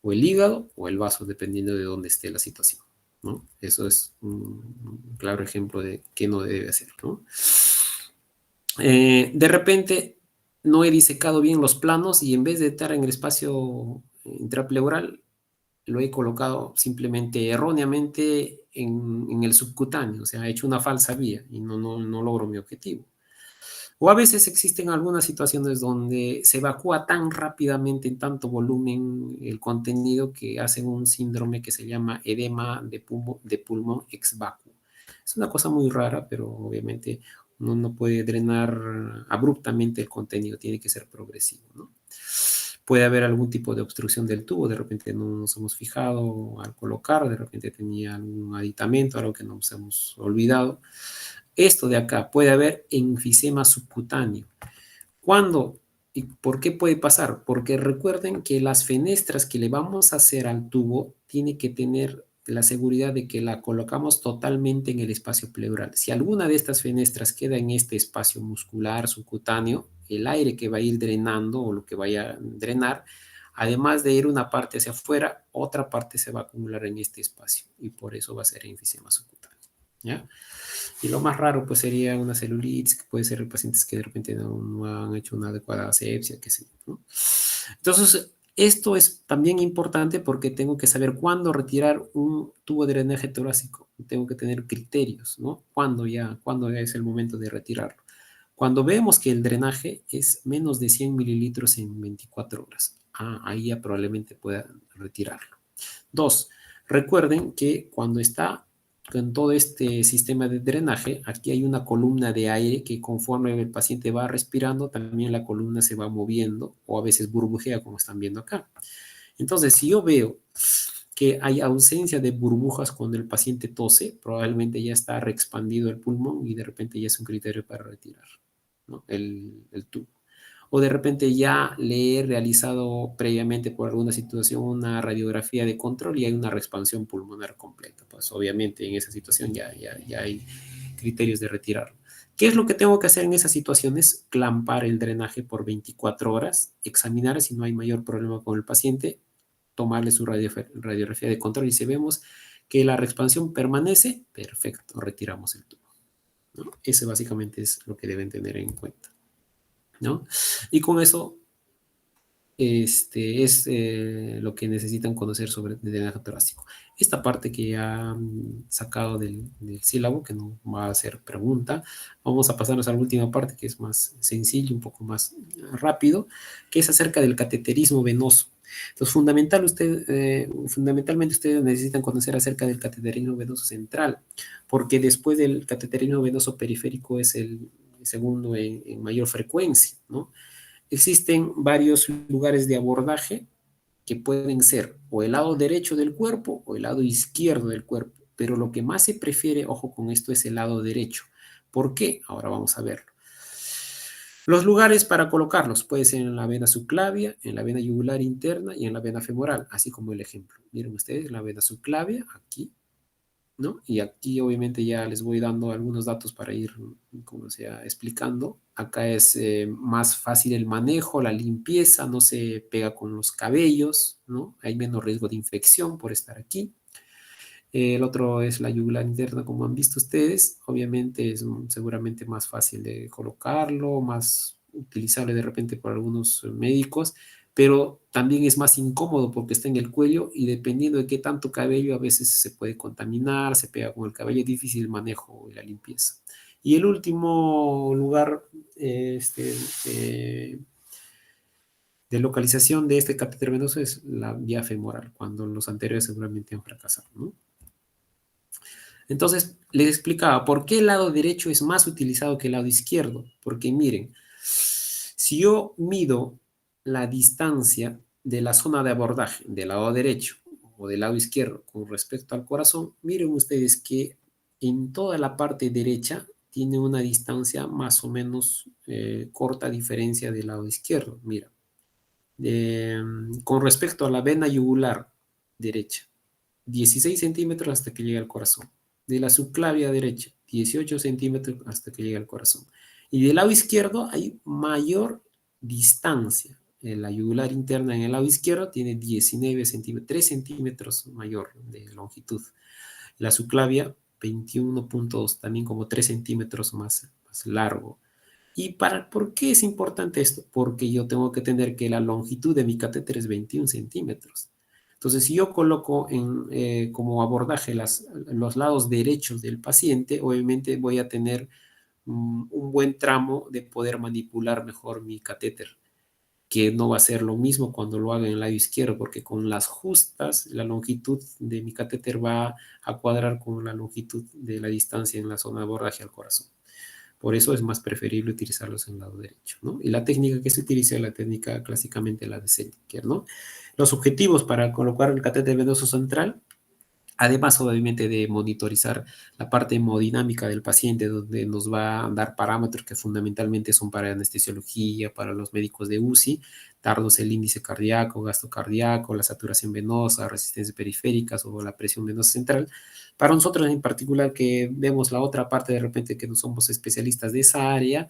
o el hígado o el vaso, dependiendo de dónde esté la situación, ¿no? Eso es un claro ejemplo de qué no debe hacer, ¿no? De repente no he disecado bien los planos y en vez de estar en el espacio intrapleural, lo he colocado simplemente erróneamente en el subcutáneo, o sea, he hecho una falsa vía y no logro mi objetivo. O a veces existen algunas situaciones donde se evacúa tan rápidamente en tanto volumen el contenido que hace un síndrome que se llama edema de pulmón ex vacuo. Es una cosa muy rara, pero obviamente uno no puede drenar abruptamente el contenido, tiene que ser progresivo, ¿no? Puede haber algún tipo de obstrucción del tubo, de repente no nos hemos fijado al colocar, de repente tenía algún aditamento, algo que nos hemos olvidado. Esto de acá, puede haber enfisema subcutáneo. ¿Cuándo y por qué puede pasar? Porque recuerden que las fenestras que le vamos a hacer al tubo tiene que tener la seguridad de que la colocamos totalmente en el espacio pleural. Si alguna de estas fenestras queda en este espacio muscular subcutáneo, el aire que va a ir drenando o lo que vaya a drenar, además de ir una parte hacia afuera, otra parte se va a acumular en este espacio y por eso va a ser enfisema subcutáneo. ¿Ya? Y lo más raro pues sería una celulitis, que puede ser pacientes que de repente no han hecho una adecuada asepsia, qué sé yo, ¿no? Entonces, esto es también importante porque tengo que saber cuándo retirar un tubo de drenaje torácico. Tengo que tener criterios, ¿no? Cuándo ya es el momento de retirarlo. Cuando vemos que el drenaje es menos de 100 mililitros en 24 horas, ahí ya probablemente pueda retirarlo. Dos, recuerden que cuando está con todo este sistema de drenaje, aquí hay una columna de aire que conforme el paciente va respirando, también la columna se va moviendo o a veces burbujea, como están viendo acá. Entonces, si yo veo que hay ausencia de burbujas cuando el paciente tose, probablemente ya está reexpandido el pulmón y de repente ya es un criterio para retirar, ¿no? el tubo. O de repente ya le he realizado previamente por alguna situación una radiografía de control y hay una reexpansión pulmonar completa. Pues obviamente en esa situación ya hay criterios de retirarlo. ¿Qué es lo que tengo que hacer en esas situaciones? Clampar el drenaje por 24 horas, examinar si no hay mayor problema con el paciente, tomarle su radiografía de control y si vemos que la reexpansión permanece, perfecto, retiramos el tubo, ¿no? Ese básicamente es lo que deben tener en cuenta, ¿no? Y con eso es lo que necesitan conocer sobre el drenaje torácico. Esta parte que ya han sacado del sílabo, que no va a ser pregunta, vamos a pasarnos a la última parte, que es más sencillo, un poco más rápido, que es acerca del cateterismo venoso. Entonces, fundamentalmente ustedes necesitan conocer acerca del cateterismo venoso central, porque después del cateterismo venoso periférico es el segundo en mayor frecuencia, ¿no? Existen varios lugares de abordaje que pueden ser o el lado derecho del cuerpo o el lado izquierdo del cuerpo, pero lo que más se prefiere, ojo con esto, es el lado derecho. ¿Por qué? Ahora vamos a verlo. Los lugares para colocarlos puede ser en la vena subclavia, en la vena yugular interna y en la vena femoral, así como el ejemplo. Miren ustedes, la vena subclavia, aquí, ¿no? Y aquí obviamente ya les voy dando algunos datos para ir, como sea, explicando. Acá es más fácil el manejo, la limpieza, no se pega con los cabellos, ¿no? Hay menos riesgo de infección por estar aquí. El otro es la yugular interna, como han visto ustedes. Obviamente es seguramente más fácil de colocarlo, más utilizable de repente por algunos médicos, pero también es más incómodo porque está en el cuello y dependiendo de qué tanto cabello, a veces se puede contaminar, se pega con el cabello, es difícil el manejo y la limpieza. Y el último lugar de localización de este catéter venoso es la vía femoral, cuando los anteriores seguramente han fracasado, ¿no? Entonces, les explicaba por qué el lado derecho es más utilizado que el lado izquierdo. Porque miren, si yo mido la distancia de la zona de abordaje del lado derecho o del lado izquierdo con respecto al corazón, miren ustedes que en toda la parte derecha tiene una distancia más o menos corta diferencia del lado izquierdo. Mira, eh, con respecto a la vena yugular derecha, 16 centímetros hasta que llega al corazón. De la subclavia derecha, 18 centímetros hasta que llega al corazón. Y del lado izquierdo hay mayor distancia. La yugular interna en el lado izquierdo tiene 19 centímetros, 3 centímetros mayor de longitud. La subclavia, 21,2, también como 3 centímetros más largo. ¿Por qué es importante esto? Porque yo tengo que tener que la longitud de mi catéter es 21 centímetros. Entonces, si yo coloco como abordaje los lados derechos del paciente, obviamente voy a tener un buen tramo de poder manipular mejor mi catéter, que no va a ser lo mismo cuando lo haga en el lado izquierdo, porque con las justas, la longitud de mi catéter va a cuadrar con la longitud de la distancia en la zona de abordaje al corazón. Por eso es más preferible utilizarlos en el lado derecho, ¿no? Y la técnica que se utiliza es la técnica clásicamente la de Seldinger, ¿no? Los objetivos para colocar el catéter venoso central, además obviamente de monitorizar la parte hemodinámica del paciente, donde nos va a dar parámetros que fundamentalmente son para anestesiología, para los médicos de UCI, darnos el índice cardíaco, gasto cardíaco, la saturación venosa, resistencias periféricas o la presión venosa central. Para nosotros en particular que vemos la otra parte de repente que no somos especialistas de esa área,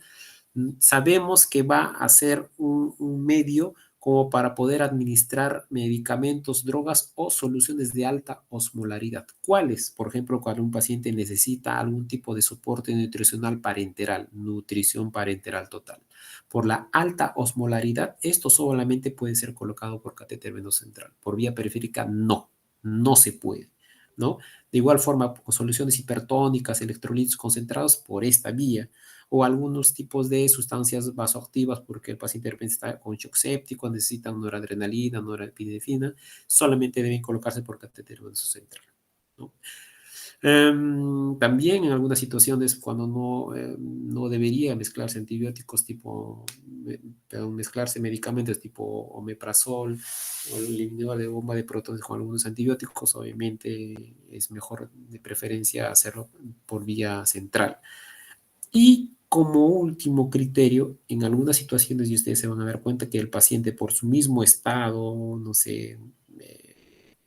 sabemos que va a ser un medio como para poder administrar medicamentos, drogas o soluciones de alta osmolaridad. ¿Cuáles? Por ejemplo, cuando un paciente necesita algún tipo de soporte nutricional parenteral, nutrición parenteral total. Por la alta osmolaridad, esto solamente puede ser colocado por catéter venoso central. Por vía periférica, no se puede, ¿no? De igual forma, soluciones hipertónicas, electrolitos concentrados por esta vía o algunos tipos de sustancias vasoactivas porque el paciente de repente está con shock séptico, necesitan noradrenalina, norepinefrina, solamente deben colocarse por catéter venoso central, ¿no? También en algunas situaciones cuando no debería mezclarse antibióticos tipo, mezclarse medicamentos tipo omeprazol o el inhibidor de bomba de protones con algunos antibióticos, obviamente es mejor de preferencia hacerlo por vía central. Y como último criterio, en algunas situaciones, y ustedes se van a dar cuenta que el paciente por su mismo estado, no sé,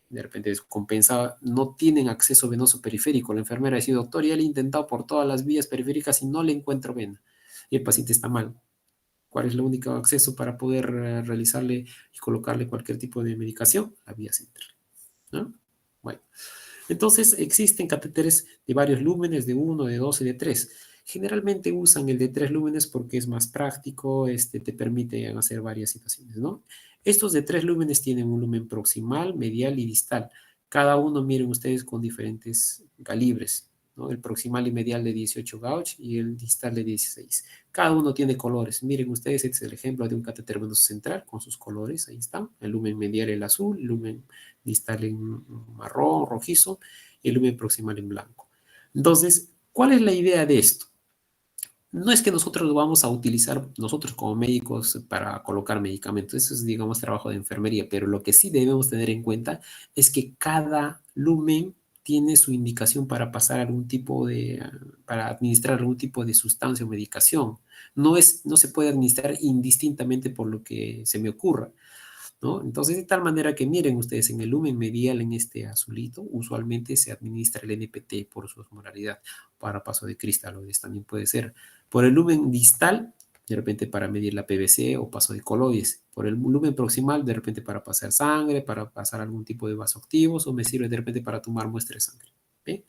de repente descompensado, no tienen acceso venoso periférico. La enfermera dice, doctor, ya le he intentado por todas las vías periféricas y no le encuentro vena. Y el paciente está mal. ¿Cuál es el único acceso para poder realizarle y colocarle cualquier tipo de medicación? La vía central, ¿no? Bueno, entonces existen catéteres de varios lúmenes, de 1, de 2 y de 3. Generalmente usan el de 3 lúmenes porque es más práctico, te permite hacer varias situaciones, ¿no? Estos de 3 lúmenes tienen un lumen proximal, medial y distal. Cada uno, miren ustedes, con diferentes calibres, ¿no? El proximal y medial de 18 gauge y el distal de 16. Cada uno tiene colores. Miren ustedes, este es el ejemplo de un catéter venoso central con sus colores. Ahí está. El lumen medial el azul, el lumen distal en marrón, rojizo y el lumen proximal en blanco. Entonces, ¿cuál es la idea de esto? No es que nosotros lo vamos a utilizar nosotros como médicos para colocar medicamentos, eso es, digamos, trabajo de enfermería, pero lo que sí debemos tener en cuenta es que cada lumen tiene su indicación para pasar algún tipo para administrar algún tipo de sustancia o medicación. No se puede administrar indistintamente por lo que se me ocurra, ¿no? Entonces, de tal manera que miren ustedes, en el lumen medial, en este azulito, usualmente se administra el NPT por su osmolaridad para paso de cristaloides, también puede ser. Por el lumen distal, de repente para medir la PVC o paso de coloides. Por el lumen proximal, de repente para pasar sangre, para pasar algún tipo de vasoactivos o me sirve de repente para tomar muestra de sangre. ¿Ve?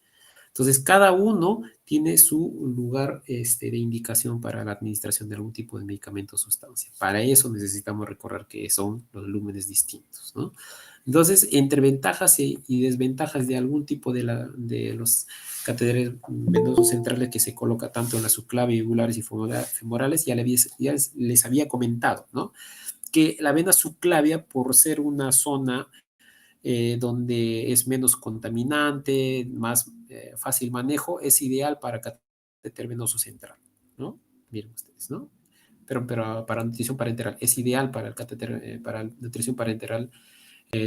Entonces, cada uno tiene su lugar de indicación para la administración de algún tipo de medicamento o sustancia. Para eso necesitamos recordar que son los lúmenes distintos, ¿no? Entonces, entre ventajas y desventajas de algún tipo de los catéteres venosos centrales que se coloca tanto en la subclavia, yugulares y femorales, ya les había comentado, ¿no? Que la vena subclavia, por ser una zona donde es menos contaminante, más fácil manejo, es ideal para catéter venoso central, ¿no? Miren ustedes, ¿no? Pero para nutrición parenteral, es ideal para el catéter, para nutrición parenteral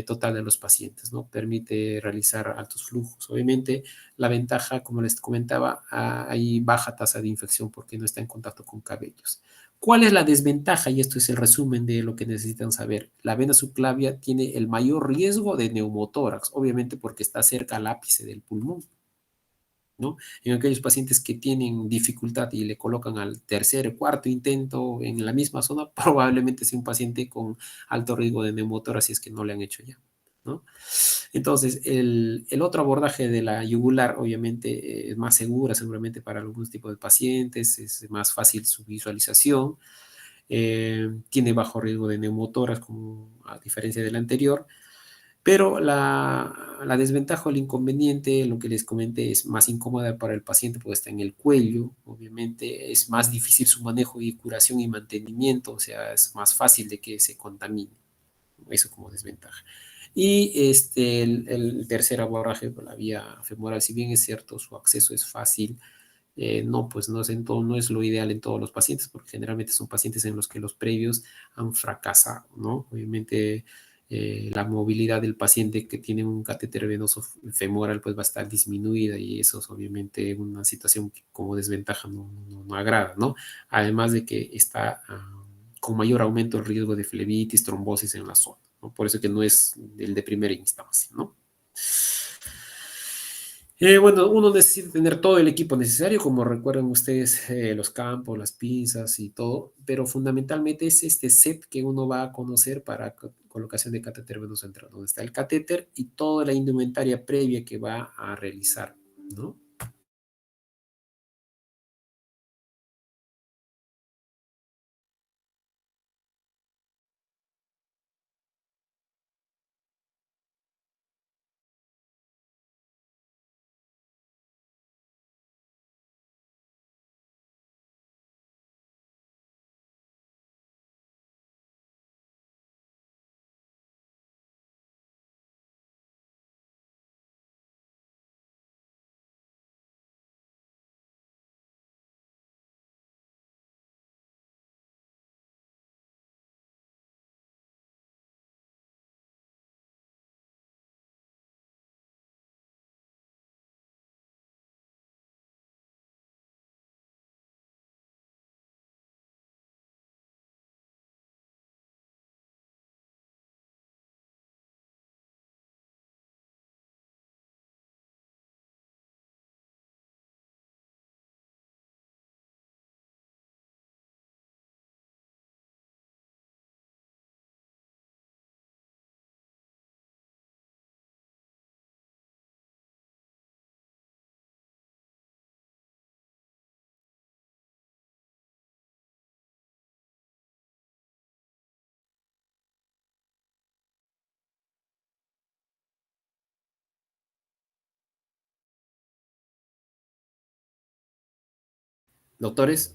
total de los pacientes, ¿no? Permite realizar altos flujos. Obviamente, la ventaja, como les comentaba, hay baja tasa de infección porque no está en contacto con cabellos. ¿Cuál es la desventaja? Y esto es el resumen de lo que necesitan saber. La vena subclavia tiene el mayor riesgo de neumotórax, obviamente porque está cerca al ápice del pulmón, ¿no? En aquellos pacientes que tienen dificultad y le colocan al tercer, cuarto intento en la misma zona, probablemente sea un paciente con alto riesgo de neumotórax si es que no le han hecho ya, ¿no? Entonces, el otro abordaje de la yugular, obviamente, es más segura, seguramente para algunos tipos de pacientes, es más fácil su visualización, tiene bajo riesgo de neumotórax, como a diferencia del anterior, pero la desventaja o el inconveniente, lo que les comenté, es más incómoda para el paciente porque está en el cuello, obviamente es más difícil su manejo y curación y mantenimiento, o sea, es más fácil de que se contamine, eso como desventaja. Y el tercer abordaje por la vía femoral, si bien es cierto, su acceso es fácil, no, pues no es, no es lo ideal en todos los pacientes, porque generalmente son pacientes en los que los previos han fracasado, ¿no? Obviamente la movilidad del paciente que tiene un catéter venoso femoral pues va a estar disminuida y eso es obviamente una situación que como desventaja no agrada, ¿no? Además de que está con mayor aumento el riesgo de flebitis, trombosis en la zona, ¿no? Por eso que no es el de primera instancia, ¿no? Bueno, uno necesita tener todo el equipo necesario, como recuerdan ustedes, los campos, las pinzas y todo, pero fundamentalmente es este set que uno va a conocer para colocación de catéter venoso central, donde está el catéter y toda la indumentaria previa que va a realizar, ¿no? Doctores,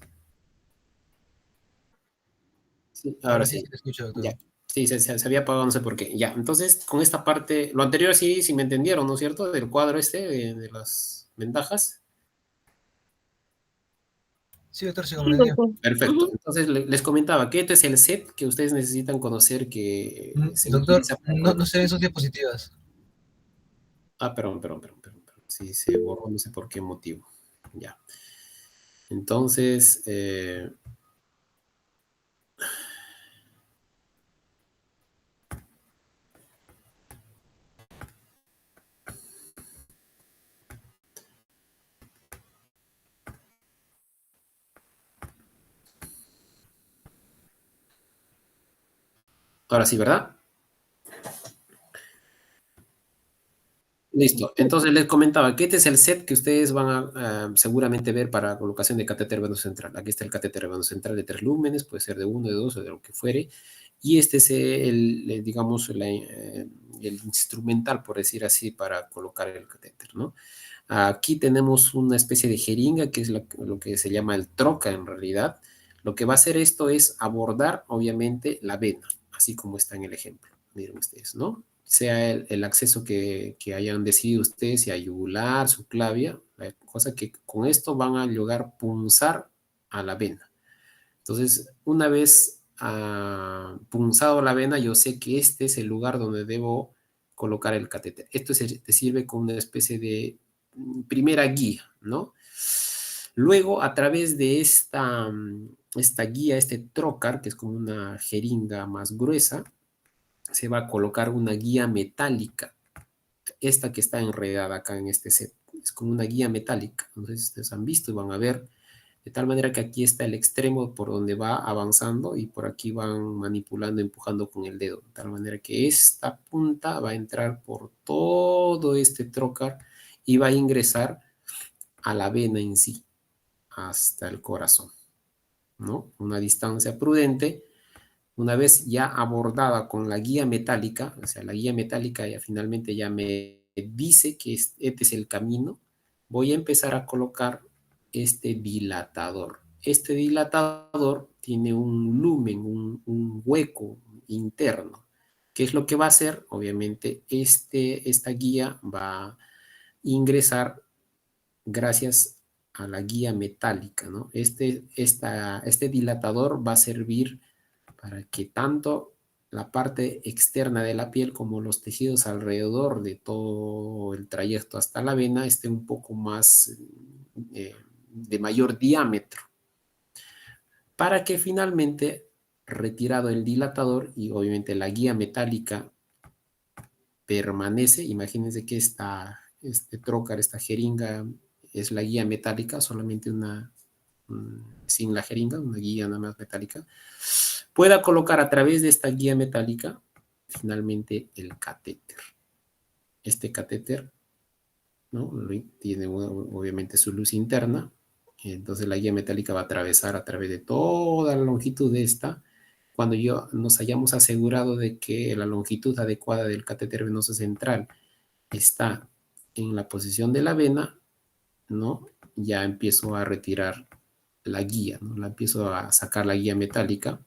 sí, ahora Ahora sí se sí, te escucha, ya. doctor. Sí, se había apagado, no sé por qué. Ya, entonces, con esta parte, lo anterior sí, sí me entendieron, ¿no es cierto? Del cuadro de las ventajas. Sí, doctor, se Sí, comprendió. doctor. Perfecto. Ujú. Entonces les comentaba que este es el set que ustedes necesitan conocer que se Doctor, utiliza para no se ven colocación. sus diapositivas. Ah, perdón. Sí, se borró, no sé por qué motivo. Ya. Entonces, ahora sí, ¿verdad? Listo. Entonces les comentaba que este es el set que ustedes van a seguramente ver para colocación de catéter venoso central. Aquí está el catéter venoso central de 3 lúmenes, puede ser de uno, de dos o de lo que fuere. Y este es digamos, el instrumental, por decir así, para colocar el catéter, ¿no? Aquí tenemos una especie de jeringa, que es lo que se llama el troca en realidad. Lo que va a hacer esto es abordar, obviamente, la vena, así como está en el ejemplo. Miren ustedes, ¿no? sea el acceso que hayan decidido ustedes, si a yugular, subclavia, cosa que con esto van a lograr punzar a la vena. Entonces, una vez punzado la vena, yo sé que este es el lugar donde debo colocar el catéter. Esto te sirve como una especie de primera guía, ¿no? Luego, a través de esta guía, este trocar, que es como una jeringa más gruesa, se va a colocar una guía metálica. Esta que está enredada acá en este set. Es como una guía metálica. Entonces, ustedes han visto y van a ver. De tal manera que aquí está el extremo por donde va avanzando y por aquí van manipulando, empujando con el dedo. De tal manera que esta punta va a entrar por todo este trocar y va a ingresar a la vena en sí, hasta el corazón, ¿no? Una distancia prudente. Una vez ya abordada con la guía metálica, o sea, la guía metálica ya finalmente ya me dice que este es el camino, voy a empezar a colocar este dilatador. Este dilatador tiene un lumen, un hueco interno. ¿Qué es lo que va a hacer? Obviamente, esta guía va a ingresar gracias a la guía metálica, ¿no? Este dilatador va a servir para que tanto la parte externa de la piel como los tejidos alrededor de todo el trayecto hasta la vena esté un poco más de mayor diámetro, para que finalmente, retirado el dilatador y obviamente la guía metálica permanece. Imagínense que este trocar, esta jeringa es la guía metálica, solamente sin la jeringa, una guía nada más metálica, pueda colocar a través de esta guía metálica finalmente el catéter. Este catéter, ¿no? Tiene obviamente su luz interna, entonces la guía metálica va a atravesar a través de toda la longitud de esta. Cuando nos hayamos asegurado de que la longitud adecuada del catéter venoso central está en la posición de la vena, ¿no? Ya empiezo a retirar la guía, ¿no? La empiezo a sacar la guía metálica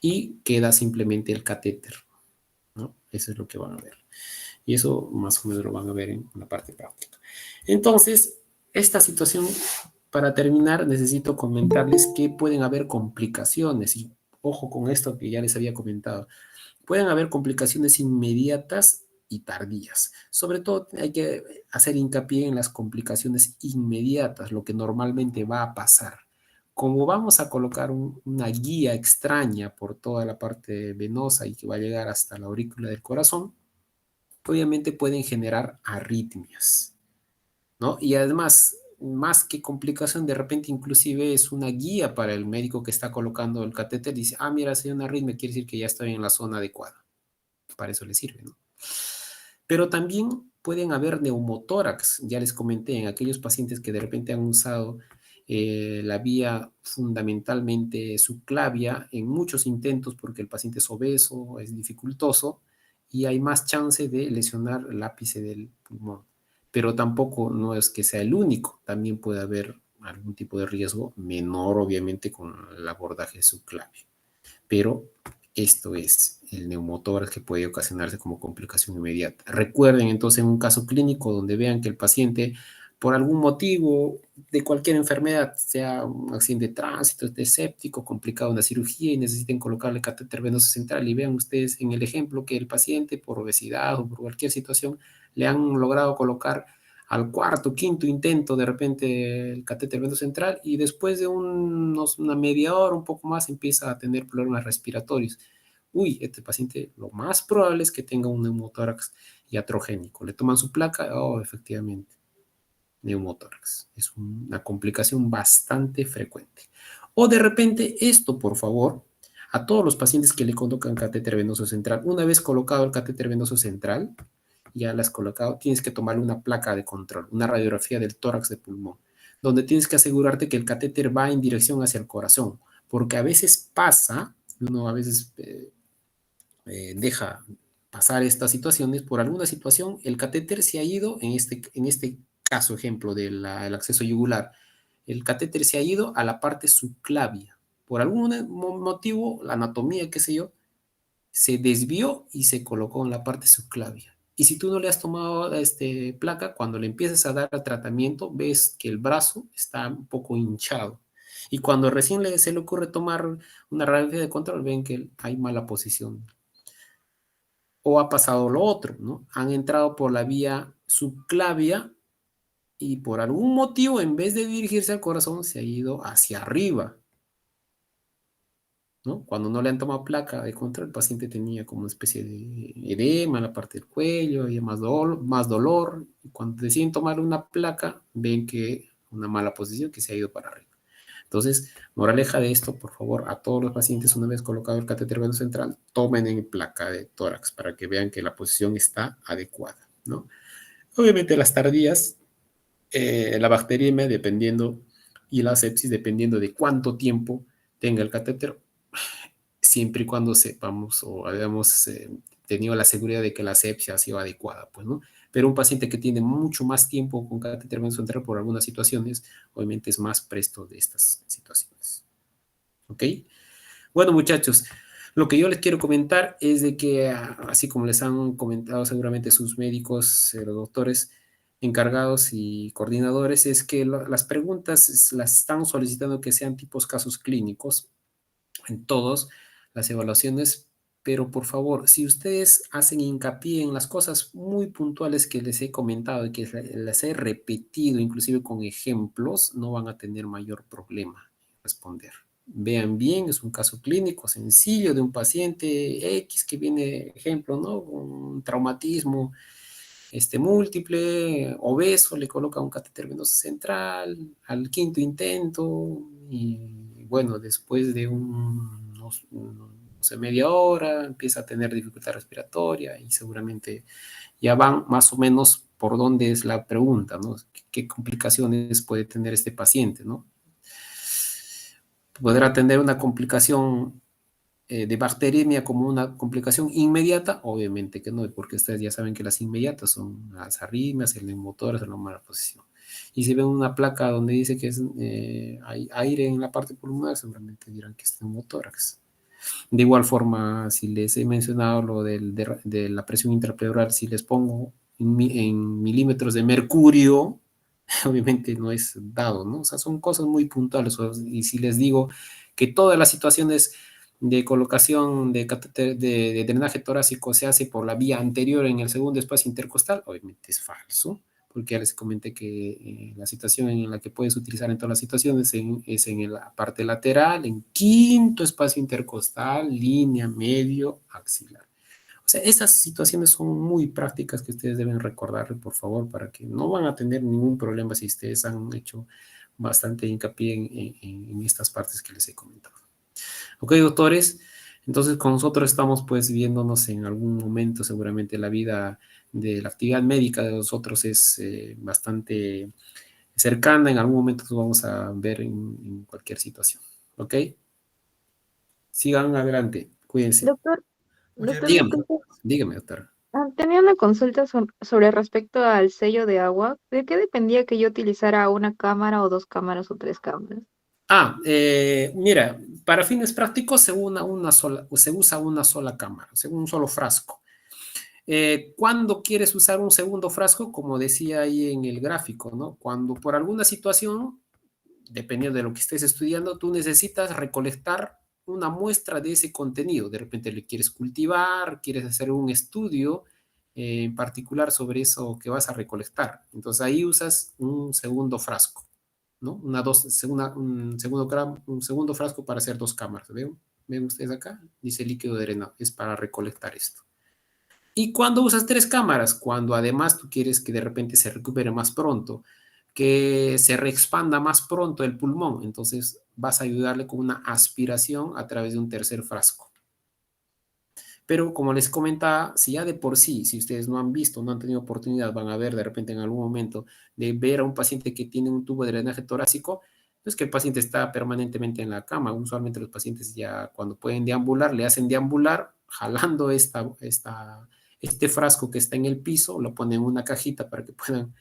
y queda simplemente el catéter, ¿no? Eso es lo que van a ver. Y eso más o menos lo van a ver en la parte práctica. Entonces, esta situación, para terminar, necesito comentarles que pueden haber complicaciones. Y ojo con esto que ya les había comentado. Pueden haber complicaciones inmediatas y tardías. Sobre todo hay que hacer hincapié en las complicaciones inmediatas, lo que normalmente va a pasar. Como vamos a colocar una guía extraña por toda la parte venosa y que va a llegar hasta la aurícula del corazón, obviamente pueden generar arritmias, ¿no? Y además, más que complicación, de repente inclusive es una guía para el médico que está colocando el catéter. Dice, mira, si hay una arritmia, quiere decir que ya estoy en la zona adecuada. Para eso le sirve, ¿no? Pero también pueden haber neumotórax, ya les comenté, en aquellos pacientes que de repente han usado la vía fundamentalmente subclavia en muchos intentos porque el paciente es obeso, es dificultoso y hay más chance de lesionar el ápice del pulmón. Pero tampoco no es que sea el único, también puede haber algún tipo de riesgo menor, obviamente, con el abordaje subclavio. Pero esto es el neumotórax que puede ocasionarse como complicación inmediata. Recuerden entonces en un caso clínico donde vean que el paciente por algún motivo de cualquier enfermedad, sea un accidente de tránsito, esté séptico, complicado una cirugía y necesiten colocarle catéter venoso central y vean ustedes en el ejemplo que el paciente por obesidad o por cualquier situación le han logrado colocar al cuarto, quinto intento de repente el catéter venoso central y después de una media hora, un poco más, empieza a tener problemas respiratorios. Uy, este paciente lo más probable es que tenga un neumotórax iatrogénico. Le toman su placa, efectivamente, neumotórax. Es una complicación bastante frecuente. O de repente esto, por favor, a todos los pacientes que le colocan catéter venoso central, una vez colocado el catéter venoso central, ya la has colocado, tienes que tomarle una placa de control, una radiografía del tórax de pulmón, donde tienes que asegurarte que el catéter va en dirección hacia el corazón, porque a veces pasa, uno a veces deja pasar estas situaciones, por alguna situación el catéter se ha ido, en este caso ejemplo del acceso yugular, el catéter se ha ido a la parte subclavia, por algún motivo, la anatomía, qué sé yo, se desvió y se colocó en la parte subclavia. Y si tú no le has tomado placa, cuando le empiezas a dar el tratamiento, ves que el brazo está un poco hinchado. Y cuando recién se le ocurre tomar una radiografía de control, ven que hay mala posición. O ha pasado lo otro, ¿no? Han entrado por la vía subclavia y por algún motivo, en vez de dirigirse al corazón, se ha ido hacia arriba, ¿no? Cuando no le han tomado placa de control, el paciente tenía como una especie de edema en la parte del cuello, había más dolor. Y cuando deciden tomar una placa, ven que una mala posición que se ha ido para arriba. Entonces, moraleja de esto, por favor, a todos los pacientes, una vez colocado el catéter venoso central, tomen en placa de tórax para que vean que la posición está adecuada, ¿no? Obviamente las tardías, la bacteriemia dependiendo y la sepsis dependiendo de cuánto tiempo tenga el catéter, siempre y cuando sepamos o hayamos tenido la seguridad de que la sepsia ha sido adecuada, pues, ¿no? Pero un paciente que tiene mucho más tiempo con catéter venoso central por algunas situaciones, obviamente es más presto de estas situaciones. ¿Ok? Bueno, muchachos, lo que yo les quiero comentar es de que, así como les han comentado seguramente sus médicos, los doctores encargados y coordinadores, es que las preguntas las están solicitando que sean tipos casos clínicos en todas las evaluaciones, pero por favor, si ustedes hacen hincapié en las cosas muy puntuales que les he comentado y que les he repetido, inclusive con ejemplos, no van a tener mayor problema en responder. Vean bien, es un caso clínico sencillo de un paciente X que viene, ejemplo, ¿no? Un traumatismo múltiple, obeso, le coloca un catéter venoso central al quinto intento y bueno, después de no sé, media hora empieza a tener dificultad respiratoria y seguramente ya van más o menos por dónde es la pregunta, ¿no? ¿Qué complicaciones puede tener este paciente, ¿no? Podrá tener una complicación de bacteriemia como una complicación inmediata, obviamente que no, porque ustedes ya saben que las inmediatas son las arritmias, el neumotórax, la mala posición. Y si ven una placa donde dice que hay aire en la parte pulmonar, seguramente dirán que es neumotórax. De igual forma, si les he mencionado lo de la presión intrapleural, si les pongo en milímetros de mercurio, obviamente no es dado, ¿no? O sea, son cosas muy puntuales. Y si les digo que todas las situaciones de colocación de catéter de drenaje torácico se hace por la vía anterior en el segundo espacio intercostal, obviamente es falso, porque ya les comenté que la situación en la que puedes utilizar en todas las situaciones es en la parte lateral, en quinto espacio intercostal, línea, medio, axilar. O sea, esas situaciones son muy prácticas que ustedes deben recordar, por favor, para que no van a tener ningún problema si ustedes han hecho bastante hincapié en estas partes que les he comentado. Ok, doctores, entonces con nosotros estamos pues viéndonos en algún momento, seguramente la vida de la actividad médica de nosotros es bastante cercana, en algún momento nos vamos a ver en cualquier situación. Ok, sigan adelante, cuídense. Doctor, Dígame, disculpe. dígame, doctor. Tenía una consulta sobre respecto al sello de agua. ¿De qué dependía que yo utilizara una cámara o dos cámaras o tres cámaras? Mira, para fines prácticos se usa una sola cámara, un solo frasco. ¿Cuándo quieres usar un segundo frasco? Como decía ahí en el gráfico, ¿no? Cuando por alguna situación, dependiendo de lo que estés estudiando, tú necesitas recolectar una muestra de ese contenido. De repente le quieres cultivar, quieres hacer un estudio en particular sobre eso que vas a recolectar. Entonces ahí usas un segundo frasco, ¿no? Un segundo frasco para hacer dos cámaras. ¿Ven? ¿Ven ustedes acá? Dice líquido drenado. Es para recolectar esto. ¿Y cuando usas tres cámaras? Cuando además tú quieres que de repente se recupere más pronto, que se reexpanda más pronto el pulmón. Entonces vas a ayudarle con una aspiración a través de un tercer frasco. Pero como les comentaba, si ya de por sí, si ustedes no han visto, no han tenido oportunidad, van a ver de repente en algún momento de ver a un paciente que tiene un tubo de drenaje torácico, no es que el paciente está permanentemente en la cama. Usualmente los pacientes ya cuando pueden deambular, le hacen deambular jalando este frasco que está en el piso, lo ponen en una cajita para que puedan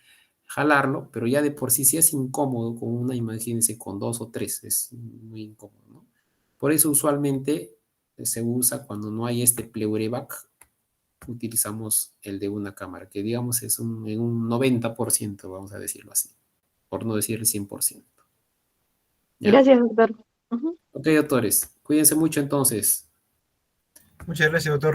jalarlo, pero ya de por sí, si es incómodo con una, imagínense, con dos o tres, es muy incómodo, ¿no? Por eso usualmente se usa cuando no hay este playback, utilizamos el de una cámara, que digamos es en un 90%, vamos a decirlo así, por no decir el 100%. ¿Ya? Gracias, doctor. Ujú. Ok, doctores, cuídense mucho entonces. Muchas gracias, doctor.